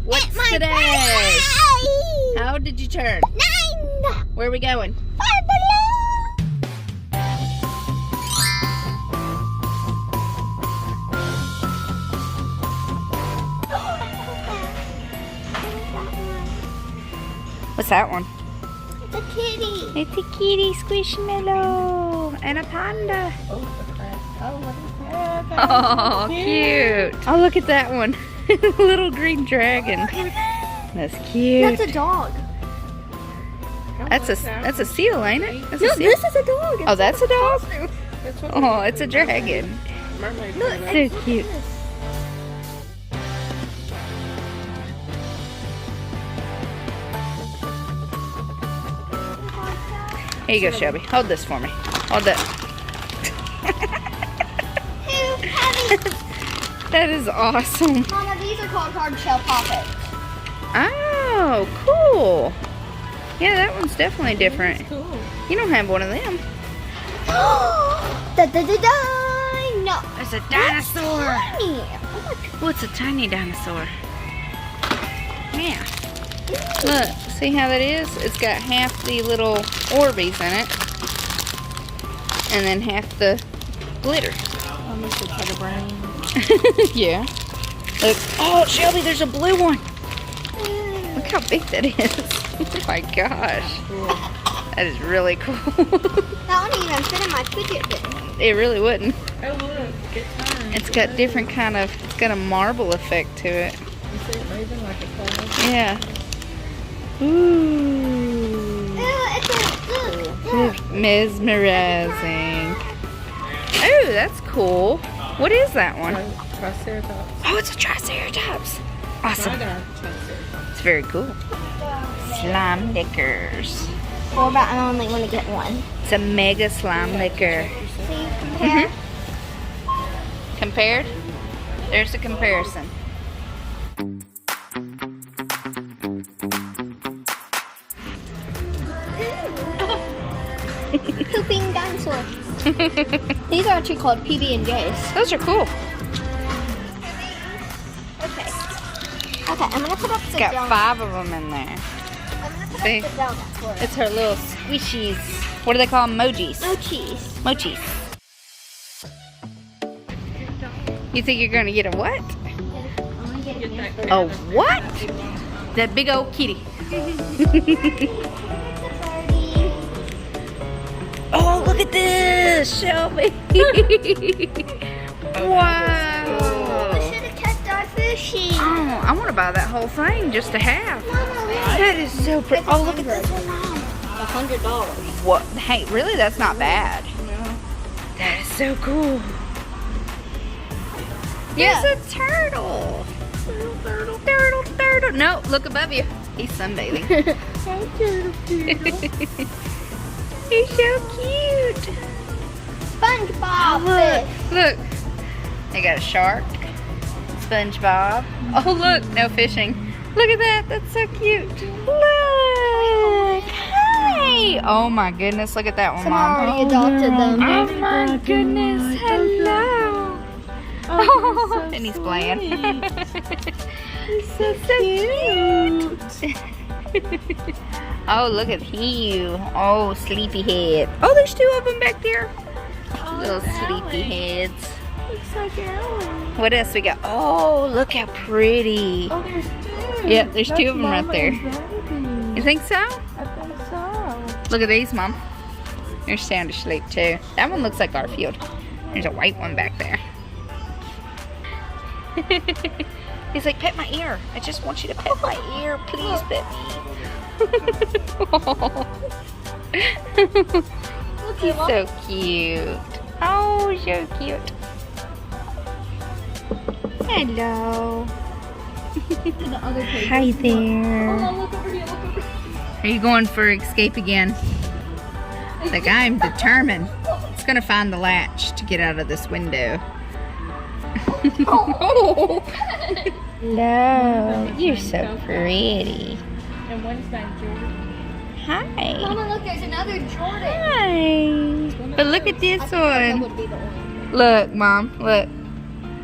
What's today? How did you turn? 9. Where are we going? Five below. What's that one? It's a kitty. It's a kitty squishmallow and a panda. Oh, the crap. Oh, what is that? Oh, cute. Oh, look at that one. Little green dragon. Look at that. That's cute. That's a dog. That's a seal, ain't it? That's No, a seal. this is a dog. Oh, that's a dog? That's what Oh, it's a dragon. mermaid. Look, So cute. Here you go, Shelby. Hold this for me. Hold that. That is awesome. Mama, these are called hard shell poppets. Oh, cool. Yeah, that one's definitely different. Cool. You don't have one of them. Da da da da! No. It's a dinosaur. Tiny. Oh my God. What's a tiny dinosaur? Yeah. Look, see how that is? It's got half the little Orbeez in it. And then half the glitter. Almost looks like a brain. Yeah. Look. Oh, Shelby, there's a blue one. Look how big that is. Oh my gosh. That is really cool. That wouldn't even fit in my fidget bin. It really wouldn't. Oh, look. It turns. It's got different kind of, it's got a marble effect to it. You see it moving like a cloud? Yeah. Ooh. Look. Mesmerizing. Oh, that's cool. What is that one? Triceratops. Oh, it's a Triceratops. Awesome. Triceratops. It's very cool. Slime lickers. What about I only want to get one? It's a mega slime licker. See, compare. Compared? There's a comparison. Pooping dinosaur. These are actually called PB&Js. Those are cool. Okay. Okay, I'm gonna put up the It's got donut. 5 of them in there. I'm gonna put See? up the donut for it. It's her little squishies. What do they call them? Mojis. No cheese. Mochis. You think you're gonna get a what? I'm gonna get it. A what? That big old kitty. Oh, look at this, Shelby. Wow. I should have kept our fishy. Oh, I want to buy that whole thing just to have. Mama, look. That is so pretty. Oh, look at this one, Mom. $100. What? Hey, really? That's not bad. That is so cool. Yeah. There's a turtle. Turtle. No, look above you. He's sunbathing. He's so cute. SpongeBob Oh, fish. look. They got a shark. SpongeBob. Oh, look. No fishing. Look at that. That's so cute. Look. Hi. Oh, my goodness. Look at that one, Someone Mom. already adopted them. Oh, my goodness. Hello. Oh, and he's playing. He's so cute. Oh, look at you. Oh, sleepy head. Oh, there's 2 of them back there. Little sleepy heads. Looks like Ellen. What else we got? Oh, look how pretty. Oh, there's 2. Yeah, there's 2 of them right Mama there. and Daddy. You think so? I think so. Look at these, Mom. They're sound asleep too. That one looks like Garfield. There's a white one back there. He's like, pet my ear. I just want you to pet my ear. Please pet me. He's so cute. Oh, so cute. Hello. Hi there. Look over here, look over here. Are you going for escape again? Like, I'm determined. It's gonna find the latch to get out of this window. Oh. Hello. You're so pretty. And one's named Jordan. Hi. Mama, look, there's another Jordan. Hi. But look at this I think that one. would be the one. Look, Mom. Look.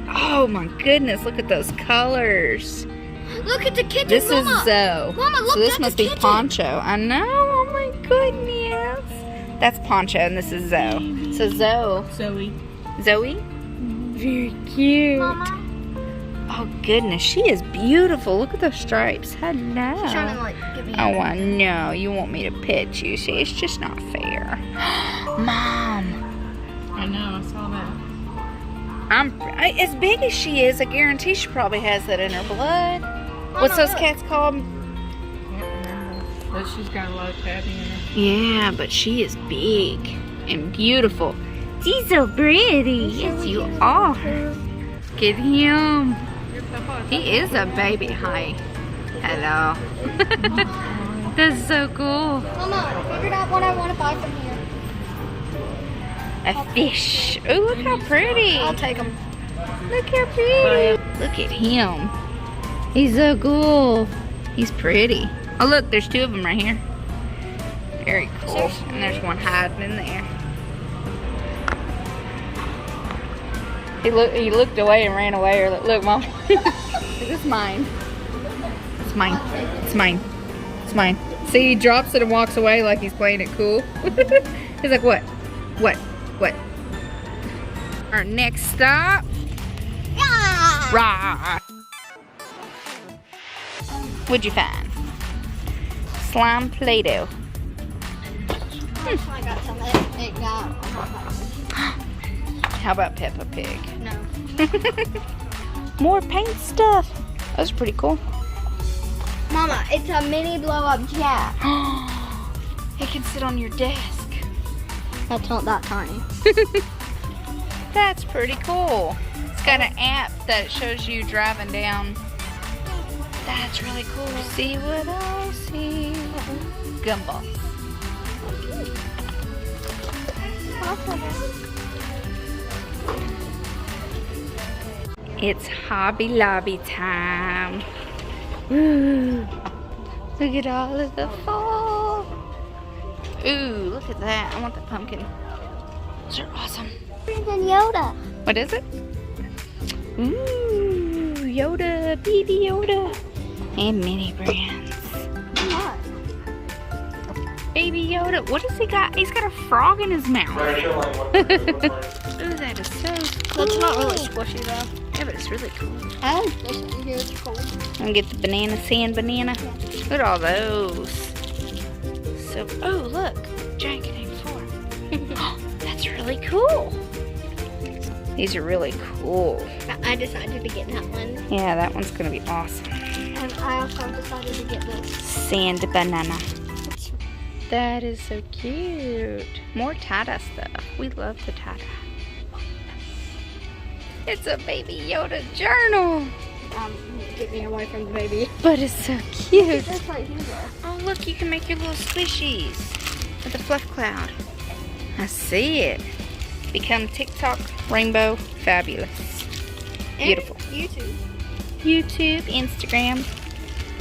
Oh my goodness. Look at those colors. Look at the kitten, This is Mama. Zoe. Mama, look, so this that's must the be kitten. Poncho. I know. Oh my goodness. That's Poncho and this is Zoe. So Zoe. Zoe? Very cute. Mama. Oh goodness, she is beautiful. Look at those stripes. Hello. She's trying to like give me. Oh, I know. You want me to pet you. See, it's just not fair. Mom. I know, I saw that. As big as she is, I guarantee she probably has that in her blood. What's those look. cats called? Can't remember. But she's got a lot of tabby in her. Yeah, but she is big and beautiful. She's so pretty. Yes, you are. Get him. He is a baby. Hi. Hello. That's so cool. Mama, I figured out what I want to buy from here. A fish. Oh, look how pretty. I'll take them. Look how pretty. Look at him. He's so cool. He's pretty. Oh, look, there's two of them right here. Very cool. And there's one hiding in there. He looked away and ran away. Or look, Mom. This is mine. It's mine. It's mine. It's mine. See, he drops it and walks away like he's playing it cool. He's like, what? What? What? Our next stop. Rah. What'd you find? Slime Play-Doh. I got some egg out. How about Peppa Pig? No. More paint stuff. That's pretty cool. Mama, it's a mini blow-up jet. It can sit on your desk. That's not that tiny. That's pretty cool. It's got an app that shows you driving down. That's really cool. See what I see. Gumball. It's Hobby Lobby time. Ooh, look at all of the fall. Ooh, look at that. I want the pumpkin. Those are awesome. And Yoda. What is it? Ooh, Yoda, baby Yoda. And mini brands. What? Baby Yoda. What has he got? He's got a frog in his mouth. Ooh, that is so cool. That's not really squishy though. Yeah, but it's really cool. I like this one here. It's cool. I'm gonna get the banana sand banana. Look at all those. So, oh look, Giant Connect 4. That's really cool. These are really cool. I decided to get that one. Yeah, that one's gonna be awesome. And I also decided to get this. Sand banana. That is so cute. More Tata stuff. We love the Tata. It's a Baby Yoda journal. Get me away from the baby. But it's so cute. That's right here. Oh, look, you can make your little squishies with a fluff cloud. I see it. Become TikTok Rainbow Fabulous. Beautiful. And YouTube. YouTube, Instagram.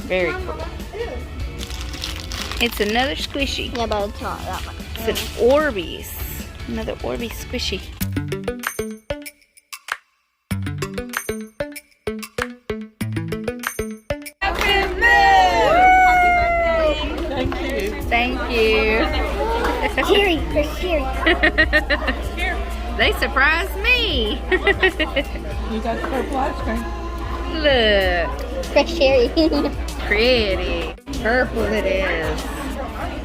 Very Mom, cool. Mama. Ooh. It's another squishy. Yeah, but it's not that much. It's an Orbeez. Another Orbeez squishy. Thank you. Cheery, for cheery. They surprised me. You got the purple ice cream. Look, For cheery. pretty. Purple it is.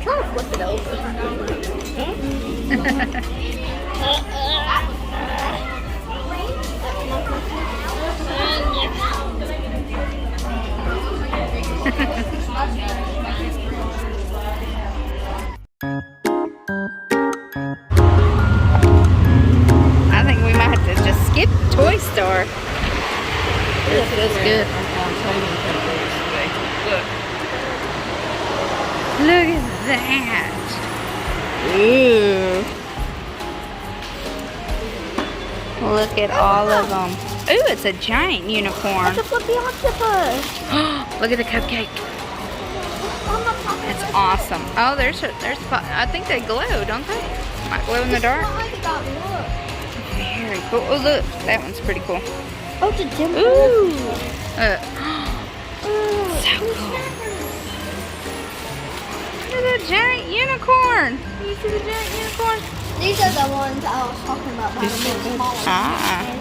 Try to flip it over. I think we might have to just skip Toy Store. This feels good. Look at that. Ooh. Look at all of them. Ooh, it's a giant unicorn. It's a flippy octopus. Look at the cupcake. It's awesome. Oh, there's I think they glow, don't they? Might glow in the dark. Very cool. Oh, look, that one's pretty cool. Oh, it's a dim. Ooh. So cool. Look at the giant unicorn. You see the giant unicorn? These are the ones I was talking about. By the smaller Ah.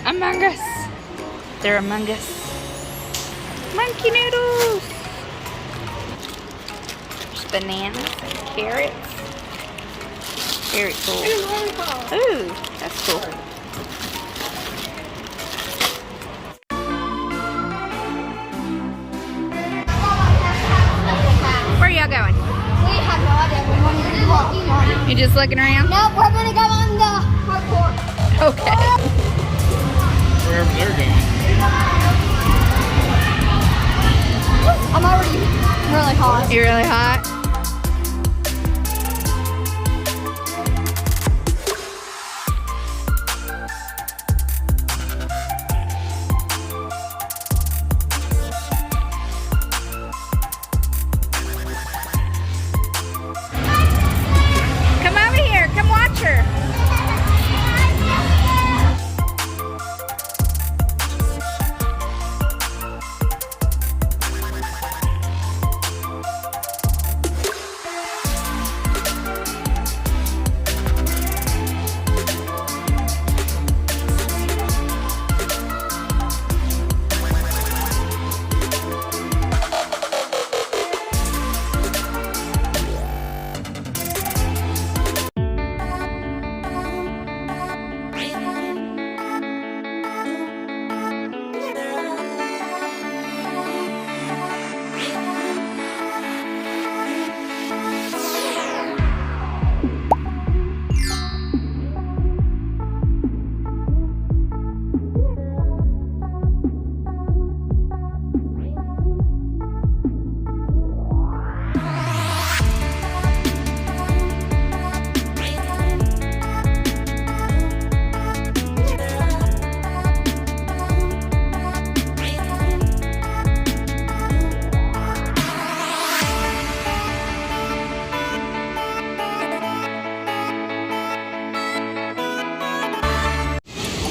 Among Us. They're Among Us. Monkey noodles. There's bananas and carrots. Very cool. Ooh, that's cool. Where y'all going? We have no idea. We're going to walk. You just looking around? No, we're going to go on the hardcore. Okay. Wherever they're going. I'm already really hot. You really hot? Come over here. Come watch her.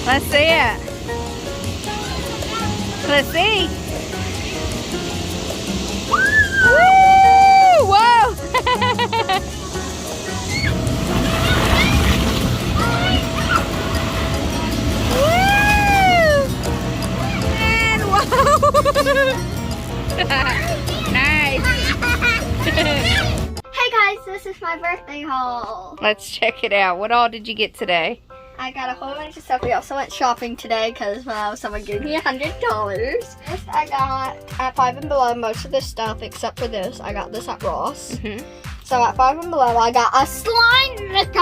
Let's see it. Let's see. Woo! Whoa! Woo! And whoa! Nice. Hey guys, this is my birthday haul. Let's check it out. What all did you get today? I got a whole bunch of stuff. We also went shopping today because someone gave me $100. First, I got at Five and Below most of this stuff except for this. I got this at Ross. So at Five and Below, I got a slime maker.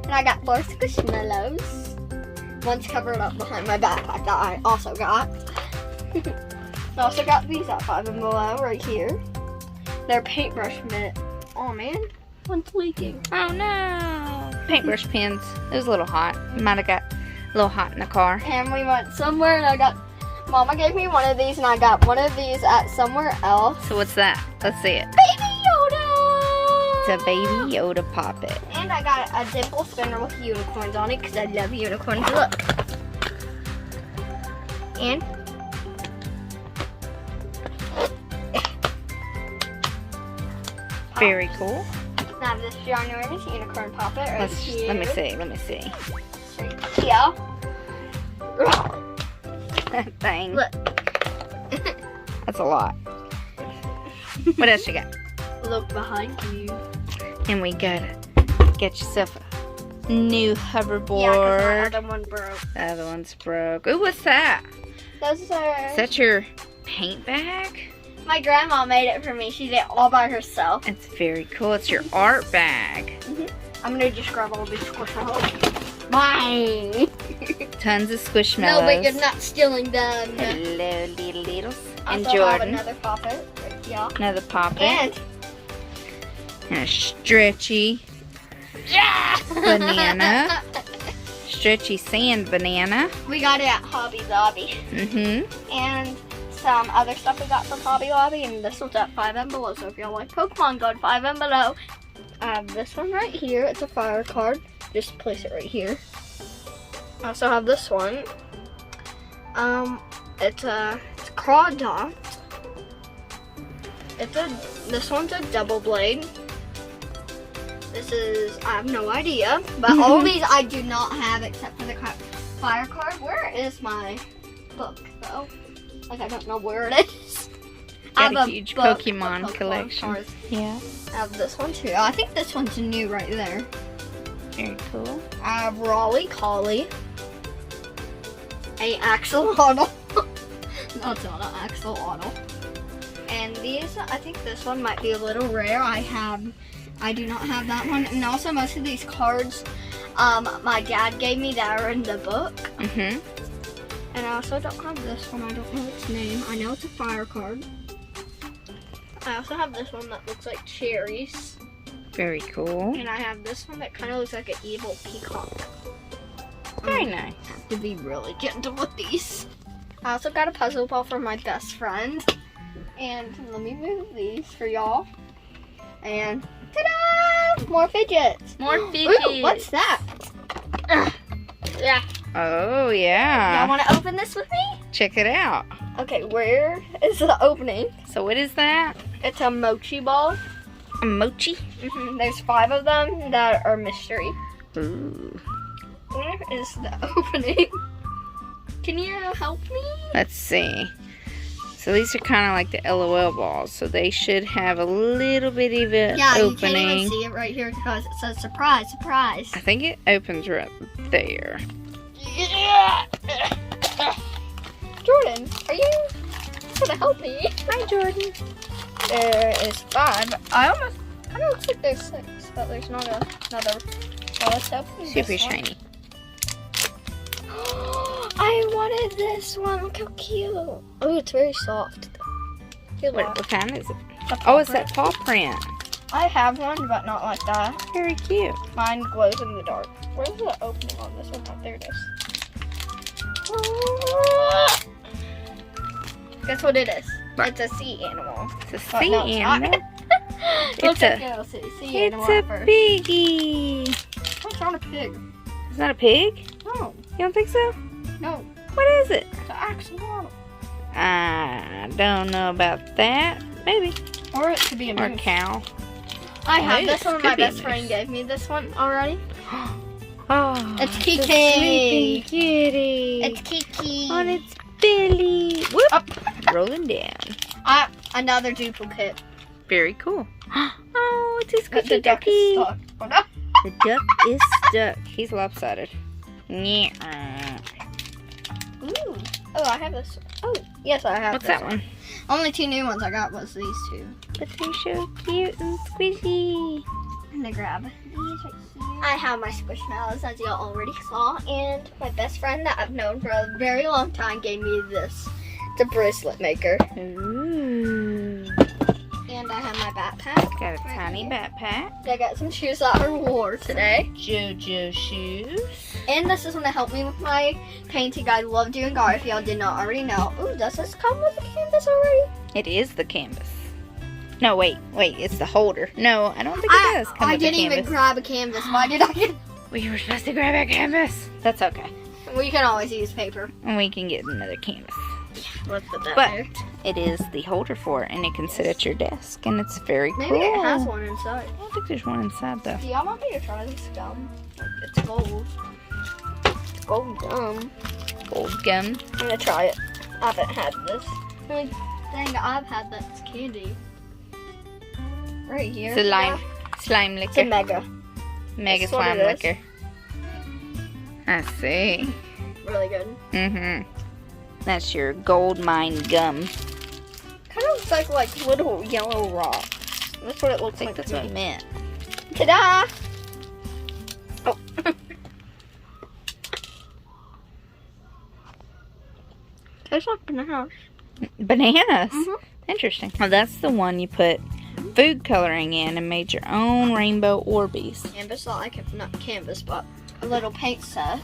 And I got 4 squishmallows. One's covered up behind my backpack that I also got. I also got these at Five and Below right here. They're paintbrush mitt. Oh man, one's leaking. Oh no. Paintbrush pens. It was a little hot. Might have got a little hot in the car. And we went somewhere and I got, Mama gave me one of these and I got one of these at somewhere else. So what's that? Let's see it. Baby Yoda! It's a Baby Yoda poppet. And I got a dimple spinner with unicorns on it because I love unicorns. Look. And Very cool. I have this ginormous unicorn poppet right here. Let me see. Let me see. Right here. That thing. Look. That's a lot. What else you got? Look behind you. And we gotta get yourself a new hoverboard. Yeah, because my other one broke. The other one's broke. Ooh, what's that? Those are... Is that your paint bag? My grandma made it for me. She did it all by herself. It's very cool. It's your art bag. I'm gonna just grab all these squishmallows. Mine. Tons of squishmallows. No, but you're not stealing them. Hello, little littles. And Also have Jordan. another poppet. Right here. Another poppet. And a stretchy banana. Stretchy sand banana. we got it at Hobby Lobby. And some other stuff we got from Hobby Lobby, and this one's at 5 and Below. So if y'all like Pokemon, go to 5 and Below. I have this one right here. It's a fire card. Just place it right here. I also have this one. It's a crawdot. This one's a double blade. This is, I have no idea, but all of these I do not have except for the fire card. Where is my book though? Like I don't know where it is. I Got have a huge book, Pokemon collection. cards. Yeah. I have this one too. I think this one's new right there. Very cool. I have Raleigh Collie. A axolotl. No, it's not an axolotl. And these, I think this one might be a little rare. I do not have that one. And also most of these cards, my dad gave me that are in the book. Mm-hmm. And I also don't have this one. I don't know its name. I know it's a fire card. I also have this one that looks like cherries. Very cool. And I have this one that kind of looks like an evil peacock. Very nice. Have to be really gentle with these. I also got a puzzle ball for my best friend. And let me move these for y'all. And ta-da! More fidgets. More fidgets. Ooh, what's that? Yeah. Oh, yeah. Y'all want to open this with me? Check it out. Okay, where is the opening? So what is that? It's a mochi ball. A mochi? There's 5 of them that are mystery. Ooh. Where is the opening? Can you help me? Let's see. So these are kind of like the LOL balls. So they should have a little bit of an Yeah, you opening. can't even see it right here because it says surprise, surprise. I think it opens right there. Yeah. Jordan, are you gonna help me? Hi, Jordan. There is 5. I almost kind of looks like there's 6, but there's not another. So let's open Super this one. shiny. I wanted this one. Look how cute. Oh, it's very soft. What kind is it? The Oh, paw it's that print. paw print. I have one, but not like that. Very cute. Mine glows in the dark. Where's the opening on this one? Oh, there it is. Guess what it is? What? It's a sea animal. It's a But sea no, it's not. animal. Looks like a- a sea It's animal at a first. piggy. It's not a pig. Is that a pig? No, You don't think so? no. What is it? It's an axolotl. I don't know about that. Maybe. Or it could be a Or a moose. cow. I have Moose. this one. Could My be a best friend moose. gave me this one already. Oh, It's the Kiki. sleeping kitty. It's Kiki. on its belly. Whoop. Up. Rolling down. Another duplicate. Very cool. Oh, it's a But squishy the duck ducky. is stuck. Oh, no. The duck is stuck. He's lopsided. Yeah. Ooh. Oh, I have this. Oh, yes, I have What's this that one? Only 2 new ones I got was these 2. But they're so cute and squishy. I'm gonna grab these right here. I have my Squishmallows, as you all already saw, and my best friend that I've known for a very long time gave me this. It's a bracelet maker. Ooh. And I have my backpack. Got a right tiny here. backpack. I got some shoes that I wore today. JoJo shoes. And this is gonna help me with my painting. I love doing art if y'all did not already know. Ooh, does this come with a canvas already? It is the canvas. No, wait, it's the holder. No, I don't think it does come I with the didn't even canvas. grab a canvas. Why did I get... We were supposed to grab a canvas. That's okay. We can always use paper. And we can get another canvas. Let's put that But there. it is the holder for it, and it can sit at your desk, and it's very Maybe cool. it has one inside. I don't think there's one inside, though. Do y'all want me to try this gum? It's gold. It's gold gum. Gold gum. I'm gonna try it. I haven't had this. The only thing I've had that's candy. Right here. It's a lime, slime It's a liquor. mega. Mega That's what slime it is. liquor. I see. Really good. Mm-hmm. That's your gold mine gum. Kind of looks like little yellow rocks. That's what it I looks think like that's to what me. it meant. Ta-da! Oh. Tastes like bananas. Bananas. Mhm. Interesting. Well, that's the one you put food coloring in and made your own rainbow Orbeez. Canvas that I can, not canvas, but a little paint set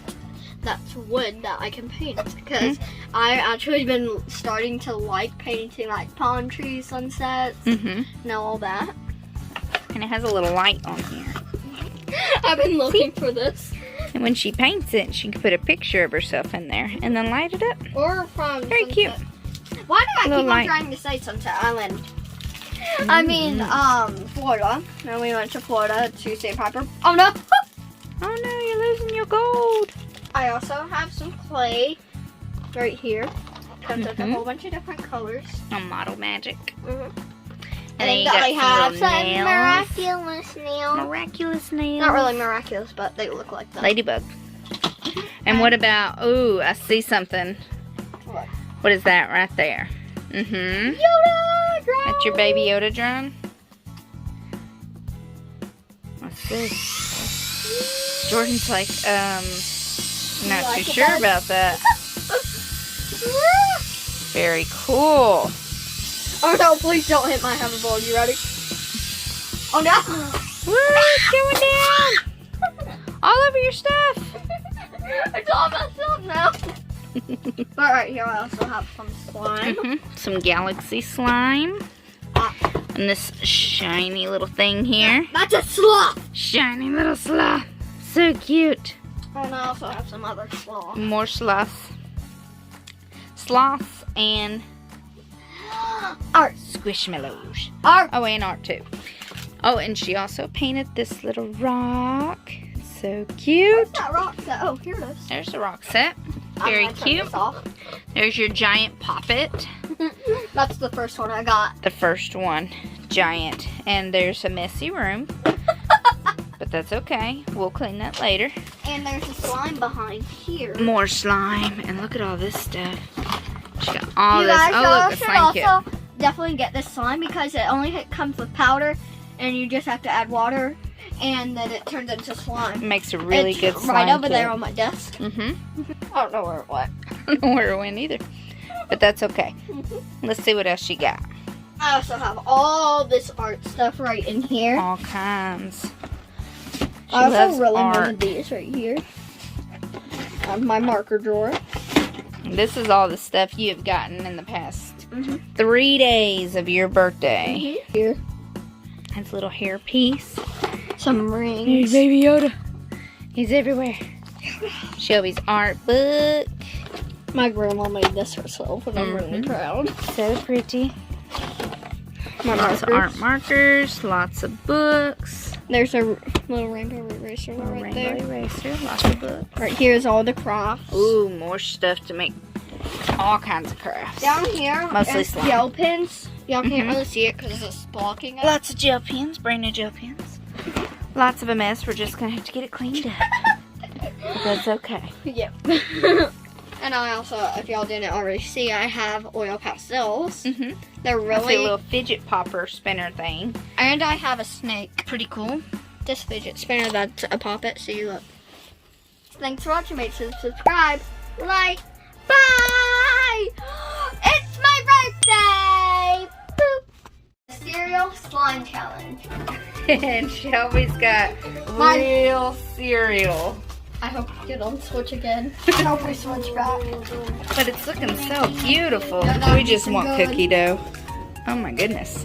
that's wood that I can paint. Because I actually been starting to like painting like palm trees, sunsets, Mm-hmm. and all that. And it has a little light on here. I've been looking for this. And when she paints it, she can put a picture of herself in there and then light it up. Or from Very cute. Why do I Little keep on light. trying to say Sunset Island? I mean, Florida. And we went to Florida to St. Piper. Oh no! Oh no, you're losing your gold. I also have some clay right here. Comes with a whole bunch of different colors. On Model Magic. And And then you I got have some some little nails. miraculous nails. Miraculous nails. Not really miraculous, but they look like them. Ladybug. And what about, ooh, I see something. What? What is that right there? Mm-hmm. Yoda drone. That's your baby Yoda drone? What's this? Jordan's like, not like too it, sure bud? about that. Very cool. Oh no, please don't hit my hoverboard. You ready? Oh no! Woo, it's going down. All over your stuff. It's all messed up now. Alright, here I also have some slime. Some galaxy slime. And this shiny little thing here. That's a sloth! Shiny little sloth. So cute. And I also have some other sloth. More sloths. Sloths and Art. squishmallows. Art. Oh, and art too. Oh, and she also painted this little rock. So cute. That rock set. Oh, here it is. There's the rock set. I'm Very gonna turn cute. this off. There's your giant poppet. That's the first one I got. The first one. Giant. And there's a messy room. But that's okay. We'll clean that later. And there's a slime behind here. More slime. And look at all this stuff. She got all You this. guys Oh, look, a should slime kit. also definitely get this slime because it only comes with powder and you just have to add water and then it turns into slime. Makes a really It's good slime right over kit. there on my desk. Mm-hmm. I don't know where it went. I don't know where it went either. But that's okay. Let's see what else she got. I also have all this art stuff right in here. All kinds. She I loves also really art. wanted these right here. My marker drawer. This is all the stuff you have gotten in the past Mm-hmm. 3 days of your birthday. Here. Has a little hairpiece. Some rings. Baby Yoda. He's everywhere. Shelby's art book. My grandma made this herself and I'm really proud. So pretty. My Lots of markers. art markers. Lots of books. There's a little rainbow eraser right Rainbow there. eraser. Lots of books. Right here is all the crafts. Ooh, more stuff to make all kinds of crafts. Down here Mostly is slime. gel pens. Y'all can't Mhm. really see it because it's blocking it. Lots of gel pens, brand new gel pens. Lots of a mess. We're just gonna have to get it cleaned up. But that's okay. Yep. And I also, if y'all didn't already see, I have oil pastels. Mm-hmm. They're I see really, a little fidget popper spinner thing. and I have a snake. Pretty cool. This fidget spinner that's a poppet. See, look. Thanks for watching. Make sure to subscribe, like, bye. It's my birthday. Boop. Cereal slime challenge. And Shelby's got My- real cereal. I hope you don't switch again. I hope we switch back. But it's looking so beautiful. Yeah, that We just looking want good. cookie dough. Oh my goodness.